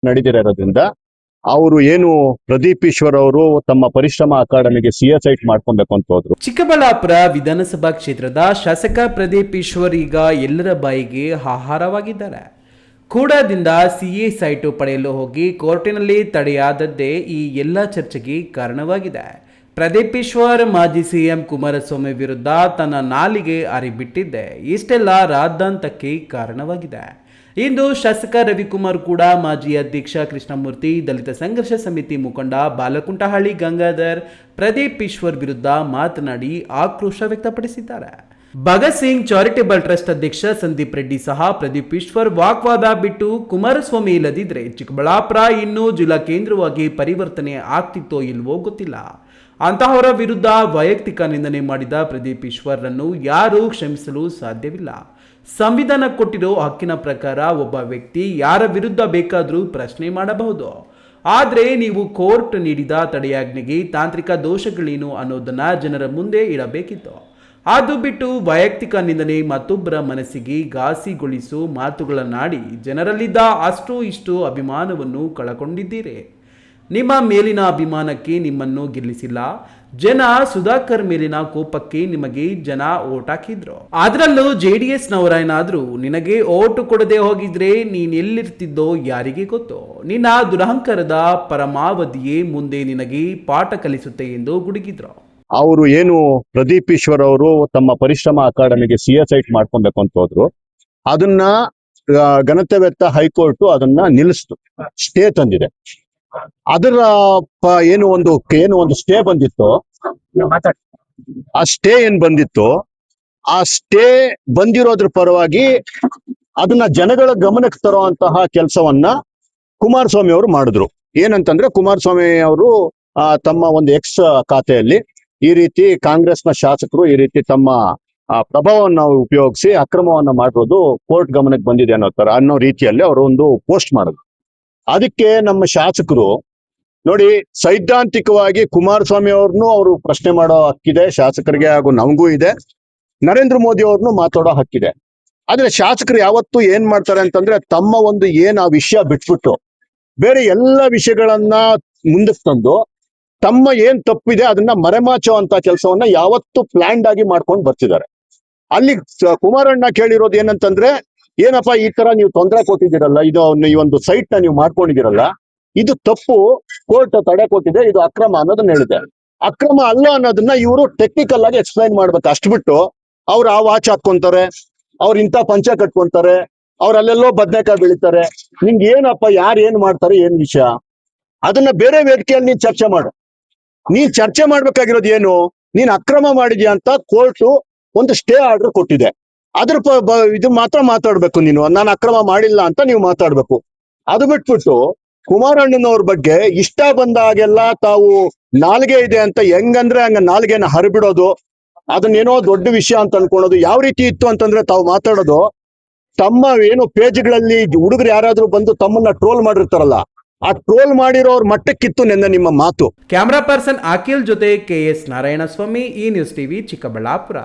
ನಡೆದಿರೋದ್ರಿಂದ ಅವರು ಏನು ಪ್ರದೀಪ್ ಈಶ್ವರ್ ಅವರು ತಮ್ಮ ಪರಿಶ್ರಮ ಅಕಾಡೆಮಿಗೆ ಸಿಎಸೈಟ್ ಮಾಡ್ಕೊಬೇಕು ಅಂತ ಹೋದ್ರು. ಚಿಕ್ಕಬಳ್ಳಾಪುರ ವಿಧಾನಸಭಾ ಕ್ಷೇತ್ರದ ಶಾಸಕ ಪ್ರದೀಪ್ ಈಶ್ವರ್ ಈಗ ಎಲ್ಲರ ಬಾಯಿಗೆ ಆಹಾರವಾಗಿದ್ದಾರೆ. ಕೂಡದಿಂದ ಸಿಎ ಸೈಟು ಪಡೆಯಲು ಹೋಗಿ ಕೋರ್ಟಿನಲ್ಲಿ ತಡೆಯಾದದ್ದೇ ಈ ಎಲ್ಲ ಚರ್ಚೆಗೆ ಕಾರಣವಾಗಿದೆ. ಪ್ರದೀಪ್ ಈಶ್ವರ್ ಮಾಜಿ ಸಿಎಂ ಕುಮಾರಸ್ವಾಮಿ ವಿರುದ್ಧ ತನ್ನ ನಾಲಿಗೆ ಅರಿಬಿಟ್ಟಿದ್ದೆ ಇಷ್ಟೆಲ್ಲ ರಾದ್ದಾಂತಕ್ಕೆ ಕಾರಣವಾಗಿದೆ. ಇಂದು ಶಾಸಕ ರವಿಕುಮಾರ್ ಕೂಡ ಮಾಜಿ ಅಧ್ಯಕ್ಷ ಕೃಷ್ಣಮೂರ್ತಿ, ದಲಿತ ಸಂಘರ್ಷ ಸಮಿತಿ ಮುಖಂಡ ಬಾಲಕುಂಟಹಳ್ಳಿ ಗಂಗಾಧರ್ ಪ್ರದೀಪ್ ಈಶ್ವರ್ ವಿರುದ್ಧ ಮಾತನಾಡಿ ಆಕ್ರೋಶ ವ್ಯಕ್ತಪಡಿಸಿದ್ದಾರೆ. ಭಗತ್ ಸಿಂಗ್ ಚಾರಿಟೇಬಲ್ ಟ್ರಸ್ಟ್ ಅಧ್ಯಕ್ಷ ಸಂದೀಪ್ ರೆಡ್ಡಿ ಸಹ ಪ್ರದೀಪ್ ಈಶ್ವರ್ ವಾಗ್ವಾದ ಬಿಟ್ಟು ಕುಮಾರಸ್ವಾಮಿ ಇಲ್ಲದಿದ್ರೆ ಚಿಕ್ಕಬಳ್ಳಾಪುರ ಇನ್ನೂ ಜಿಲ್ಲಾ ಕೇಂದ್ರವಾಗಿ ಪರಿವರ್ತನೆ ಆಗ್ತಿತ್ತೋ ಇಲ್ವೋ ಗೊತ್ತಿಲ್ಲ. ಅಂತಹವರ ವಿರುದ್ಧ ವೈಯಕ್ತಿಕ ನಿಂದನೆ ಮಾಡಿದ ಪ್ರದೀಪ್ ಈಶ್ವರ್ರನ್ನು ಯಾರೂ ಕ್ಷಮಿಸಲು ಸಾಧ್ಯವಿಲ್ಲ. ಸಂವಿಧಾನ ಕೊಟ್ಟಿರೋ ಹಕ್ಕಿನ ಪ್ರಕಾರ ಒಬ್ಬ ವ್ಯಕ್ತಿ ಯಾರ ವಿರುದ್ಧ ಬೇಕಾದರೂ ಪ್ರಶ್ನೆ ಮಾಡಬಹುದು. ಆದರೆ ನೀವು ಕೋರ್ಟ್ ನೀಡಿದ ತಡೆಯಾಜ್ಞೆಗೆ ತಾಂತ್ರಿಕ ದೋಷಗಳೇನು ಅನ್ನೋದನ್ನ ಜನರ ಮುಂದೆ ಇಡಬೇಕಿತ್ತು. ಅದು ಬಿಟ್ಟು ವೈಯಕ್ತಿಕ ನಿಂದನೆ, ಮತ್ತೊಬ್ಬರ ಮನಸ್ಸಿಗೆ ಘಾಸಿಗೊಳಿಸೋ ಮಾತುಗಳನ್ನಾಡಿ ಜನರಲ್ಲಿದ್ದ ಅಷ್ಟು ಇಷ್ಟು ಅಭಿಮಾನವನ್ನು ಕಳಕೊಂಡಿದ್ದೀರಿ. ನಿಮ್ಮ ಮೇಲಿನ ಅಭಿಮಾನಕ್ಕೆ ನಿಮ್ಮನ್ನು ಗೆಲ್ಲಿಸಿಲ್ಲ. ಜನ ಸುಧಾಕರ್ ಮೇಲಿನ ಕೋಪಕ್ಕೆ ನಿಮಗೆ ಜನ ಓಟ್ ಹಾಕಿದ್ರು. ಅದರಲ್ಲೂ JDS ನವರೇನಾದ್ರೂ ನಿನಗೆ ಓಟು ಕೊಡದೆ ಹೋಗಿದ್ರೆ ನೀನೆಲ್ಲಿರ್ತಿದ್ದೋ ಯಾರಿಗೆ ಗೊತ್ತು. ನಿನ್ನ ದುರಹಂಕಾರದ ಪರಮಾವಧಿಯೇ ಮುಂದೆ ನಿನಗೆ ಪಾಠ ಕಲಿಸುತ್ತೆ ಎಂದು ಗುಡುಗಿದ್ರು. ಅವರು ಏನು ಪ್ರದೀಪ್ ಈಶ್ವರ್ ಅವರು ತಮ್ಮ ಪರಿಶ್ರಮ ಅಕಾಡೆಮಿಗೆ ಸಿಎಸೈಟ್ ಮಾಡ್ಕೊಬೇಕು ಅಂತ ಹೋದ್ರು. ಅದನ್ನ ಘನತೆವೆತ್ತ ಹೈಕೋರ್ಟ್ ಅದನ್ನ ನಿಲ್ಲಿಸ್ತು, ಸ್ಟೇ ತಂದಿದೆ. ಅದರ ಏನು ಒಂದು ಸ್ಟೇ ಬಂದಿತ್ತು, ಆ ಸ್ಟೇ ಏನ್ ಬಂದಿತ್ತು, ಆ ಸ್ಟೇ ಬಂದಿರೋದ್ರ ಪರವಾಗಿ ಅದನ್ನ ಜನಗಳ ಗಮನಕ್ಕೆ ತರುವಂತಹ ಕೆಲಸವನ್ನ ಕುಮಾರಸ್ವಾಮಿ ಅವರು ಮಾಡಿದ್ರು. ಏನಂತಂದ್ರೆ ಕುಮಾರಸ್ವಾಮಿ ಅವರು ತಮ್ಮ ಒಂದು ಎಕ್ಸ್ ಖಾತೆಯಲ್ಲಿ ಈ ರೀತಿ ಕಾಂಗ್ರೆಸ್ನ ಶಾಸಕರು ಈ ರೀತಿ ತಮ್ಮ ಪ್ರಭಾವವನ್ನು ಉಪಯೋಗಿಸಿ ಅಕ್ರಮವನ್ನ ಮಾಡಿರೋದು ಕೋರ್ಟ್ ಗಮನಕ್ಕೆ ಬಂದಿದೆ ಅನ್ನೋ ರೀತಿಯಲ್ಲಿ ಅವರು ಒಂದು ಪೋಸ್ಟ್ ಮಾಡಿದ್ರು. ಅದಕ್ಕೆ ನಮ್ಮ ಶಾಸಕರು ನೋಡಿ, ಸೈದ್ಧಾಂತಿಕವಾಗಿ ಕುಮಾರಸ್ವಾಮಿ ಅವ್ರನ್ನು ಅವರು ಪ್ರಶ್ನೆ ಮಾಡೋ ಹಕ್ಕಿದೆ ಶಾಸಕರಿಗೆ, ಹಾಗೂ ನಮಗೂ ಇದೆ. ನರೇಂದ್ರ ಮೋದಿ ಅವ್ರನ್ನು ಮಾತಾಡೋ ಹಕ್ಕಿದೆ. ಆದ್ರೆ ಶಾಸಕರು ಯಾವತ್ತೂ ಏನ್ ಮಾಡ್ತಾರೆ ಅಂತಂದ್ರೆ ತಮ್ಮ ಒಂದು ಆ ವಿಷಯ ಬಿಟ್ಬಿಟ್ಟು ಬೇರೆ ಎಲ್ಲ ವಿಷಯಗಳನ್ನ ಮುಂದಕ್ಕೆ ತಂದು ತಮ್ಮ ಏನ್ ತಪ್ಪಿದೆ ಅದನ್ನ ಮರೆಮಾಚೋ ಅಂತ ಕೆಲಸವನ್ನ ಯಾವತ್ತೂ ಪ್ಲಾನ್ಡ್ ಆಗಿ ಮಾಡ್ಕೊಂಡು ಬರ್ತಿದ್ದಾರೆ. ಅಲ್ಲಿ ಕುಮಾರಣ್ಣ ಕೇಳಿರೋದು ಏನಂತಂದ್ರೆ, ಏನಪ್ಪಾ ಈ ತರ ನೀವು ತೊಂದರೆ ಕೊಟ್ಟಿದ್ದೀರಲ್ಲ, ಈ ಒಂದು ಸೈಟ್ ನ ನೀವು ಮಾಡ್ಕೊಂಡಿದ್ದೀರಲ್ಲ, ಇದು ತಪ್ಪು, ಕೋರ್ಟ್ ತಡೆ ಕೊಟ್ಟಿದೆ, ಇದು ಅಕ್ರಮ ಅನ್ನೋದನ್ನ ಹೇಳಿದೆ. ಅಕ್ರಮ ಅಲ್ಲ ಅನ್ನೋದನ್ನ ಇವರು ಟೆಕ್ನಿಕಲ್ ಆಗಿ ಎಕ್ಸ್ಪ್ಲೈನ್ ಮಾಡ್ಬೇಕು. ಅಷ್ಟು ಬಿಟ್ಟು ಅವ್ರು ಆ ವಾಚ್ ಹಾಕೊಂತಾರೆ, ಅವ್ರು ಇಂಥ ಪಂಚ ಕಟ್ಕೊಂತಾರೆ, ಅವ್ರು ಅಲ್ಲೆಲ್ಲೋ ಬದನೆಕಾಯಿ ಬೆಳಿತಾರೆ. ನಿಂಗೆ ಏನಪ್ಪ ಯಾರು ಏನ್ ಮಾಡ್ತಾರೆ ಏನ್ ವಿಷಯ, ಅದನ್ನ ಬೇರೆ ವೇದಿಕೆಯಲ್ಲಿ ನೀನ್ ಚರ್ಚೆ ಮಾಡು. ನೀನ್ ಚರ್ಚೆ ಮಾಡ್ಬೇಕಾಗಿರೋದು ಏನು, ನೀನ್ ಅಕ್ರಮ ಮಾಡಿದ್ಯಾ ಅಂತ ಕೋರ್ಟ್ ಒಂದು ಸ್ಟೇ ಆರ್ಡರ್ ಕೊಟ್ಟಿದೆ. ಅದ್ರ ಇದು ಮಾತ್ರ ಮಾತಾಡ್ಬೇಕು ನೀನು, ನಾನು ಅಕ್ರಮ ಮಾಡಿಲ್ಲ ಅಂತ ನೀವು ಮಾತಾಡ್ಬೇಕು. ಅದು ಬಿಟ್ಬಿಟ್ಟು ಕುಮಾರಣ್ಣನವ್ರ ಬಗ್ಗೆ ಇಷ್ಟ ಬಂದಾಗೆಲ್ಲ ತಾವು ನಾಲ್ಗೆ ಇದೆ ಅಂತ ಹೆಂಗಂದ್ರೆ ಹಂಗ ನಾಲ್ಗೆನ ಹರಿಬಿಡೋದು, ಅದನ್ನೇನೋ ದೊಡ್ಡ ವಿಷಯ ಅಂತ ಅನ್ಕೊಳೋದು. ಯಾವ ರೀತಿ ಇತ್ತು ಅಂತಂದ್ರೆ ತಾವು ಮಾತಾಡೋದು ತಮ್ಮ ಏನು ಪೇಜ್ಗಳಲ್ಲಿ ಹುಡುಗರು ಯಾರಾದ್ರೂ ಬಂದು ತಮ್ಮನ್ನ ಟ್ರೋಲ್ ಮಾಡಿರ್ತಾರಲ್ಲ, ಆ ಟ್ರೋಲ್ ಮಾಡಿರೋರ್ ಮಟ್ಟಕ್ಕಿತ್ತು ನೆನ್ನೆ ನಿಮ್ಮ ಮಾತು. ಕ್ಯಾಮರಾ ಪರ್ಸನ್ ಅಖಿಲ್ ಜೊತೆ KS ನಾರಾಯಣಸ್ವಾಮಿ, ಈ ನ್ಯೂಸ್ ಟಿವಿ ಚಿಕ್ಕಬಳ್ಳಾಪುರ.